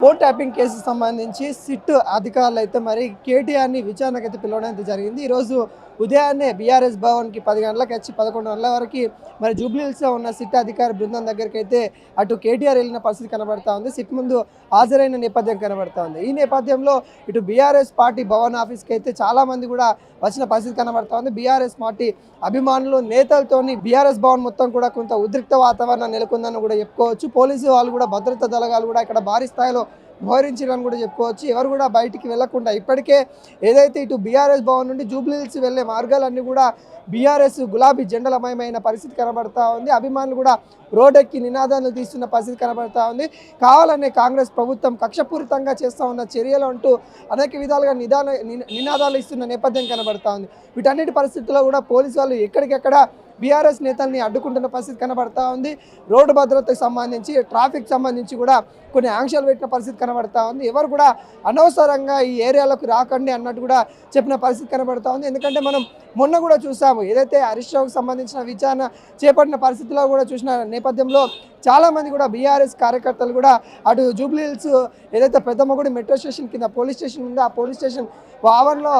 Phone tapping కేసుకు సంబంధించి SIT అధికారులు అయితే మరి కేటీఆర్ని విచారణకైతే పిలవడం జరిగింది. ఈరోజు ఉదయాన్నే బీఆర్ఎస్ భవన్కి 10 గంటలకు వచ్చి 11 గంటల వరకు మరి జూబ్లీహిల్స్లో ఉన్న సిట్ అధికారి బృందం దగ్గరికి అయితే అటు కేటీఆర్ వెళ్ళిన పరిస్థితి కనబడతా ఉంది. సిట్ ముందు హాజరైన నేపథ్యం కనబడతా ఉంది. ఈ నేపథ్యంలో ఇటు బీఆర్ఎస్ పార్టీ భవన్ ఆఫీస్కి అయితే చాలామంది కూడా వచ్చిన పరిస్థితి కనబడతా ఉంది. బీఆర్ఎస్ పార్టీ అభిమానులు నేతలతోని బీఆర్ఎస్ భవన్ మొత్తం కూడా కొంత ఉద్రిక్త వాతావరణం నెలకొందని కూడా చెప్పుకోవచ్చు. పోలీసు వాళ్ళు కూడా భద్రతా దళాలు కూడా ఇక్కడ భారీ స్థాయిలో మోహరించారని కూడా చెప్పుకోవచ్చు. ఎవరు కూడా బయటికి వెళ్లకుండా ఇప్పటికే ఏదైతే ఇటు బీఆర్ఎస్ భవన్ నుండి జూబ్లీహిల్స్ వెళ్లే మార్గాలన్నీ కూడా బీఆర్ఎస్ గులాబీ జెండలమయమైన పరిస్థితి కనబడతా ఉంది. అభిమానులు కూడా రోడ్డెక్కి నినాదాలు తీస్తున్న పరిస్థితి కనబడతా ఉంది. కావాలనే కాంగ్రెస్ ప్రభుత్వం కక్షపూరితంగా చేస్తూ ఉన్న చర్యలు అంటూ అనేక విధాలుగా నినాదాలు ఇస్తున్న నేపథ్యం కనబడతా ఉంది. వీటన్నిటి పరిస్థితుల్లో కూడా పోలీసు వాళ్ళు ఎక్కడికెక్కడ బీఆర్ఎస్ నేతల్ని అడ్డుకుంటున్న పరిస్థితి కనబడతా ఉంది. రోడ్డు భద్రతకు సంబంధించి ట్రాఫిక్ సంబంధించి కూడా కొన్ని ఆంక్షలు పెట్టిన పరిస్థితి కనబడతా ఉంది. ఎవరు కూడా అనవసరంగా ఈ ఏరియాలకు రాకండి అన్నట్టు కూడా చెప్పిన పరిస్థితి కనబడతా ఉంది. ఎందుకంటే మనం మొన్న కూడా చూసాము, ఏదైతే హరీష్ రావుకు సంబంధించిన విచారణ చేపట్టిన పరిస్థితిలో కూడా చూసిన నేపథ్యంలో చాలామంది కూడా బీఆర్ఎస్ కార్యకర్తలు కూడా అటు జూబ్లీహిల్స్ ఏదైతే పెద్దమ్మగుడి మెట్రో స్టేషన్ కింద పోలీస్ స్టేషన్ ఉందో ఆ పోలీస్ స్టేషన్ ఆవరణలో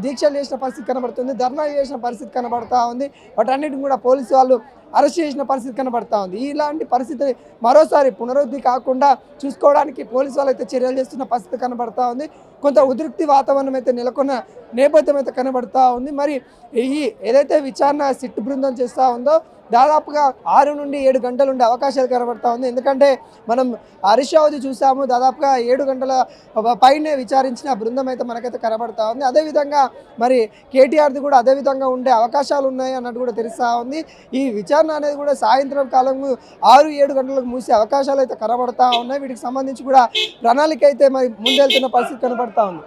దీక్షలు చేసిన పరిస్థితి కనబడుతుంది, ధర్నాలు చేసిన పరిస్థితి కనబడతా ఉంది. వాటన్నిటిని కూడా పోలీసు వాళ్ళు అరెస్ట్ చేసిన పరిస్థితి కనబడతా ఉంది. ఇలాంటి పరిస్థితి మరోసారి పునరుద్ధి కాకుండా చూసుకోవడానికి పోలీసు వాళ్ళు అయితే చర్యలు చేస్తున్న పరిస్థితి కనబడతా ఉంది. కొంత ఉద్రిక్తి వాతావరణం అయితే నెలకొన్న నేపథ్యం అయితే కనబడతా ఉంది. మరి ఈ ఏదైతే విచారణ సిట్ బృందం చేస్తూ ఉందో దాదాపుగా 6 నుండి 7 గంటలు ఉండే అవకాశాలు కనబడతా ఉంది. ఎందుకంటే మనం హరీష్ రావుది చూసాము, దాదాపుగా 7 గంటల పైనే విచారించిన బృందం అయితే మనకైతే కనబడతా ఉంది. అదేవిధంగా మరి కేటీఆర్ది కూడా అదేవిధంగా ఉండే అవకాశాలు ఉన్నాయి అన్నట్టు కూడా తెలుస్తూ ఉంది. ఈ విచారణ అనేది కూడా సాయంత్రం కాలం 6-7 గంటలకు మూసే అవకాశాలు అయితే కనబడతా ఉన్నాయి. వీటికి సంబంధించి కూడా ప్రణాళిక అయితే మరి ముందెళ్తున్న పరిస్థితి కనబడతా ఉంది.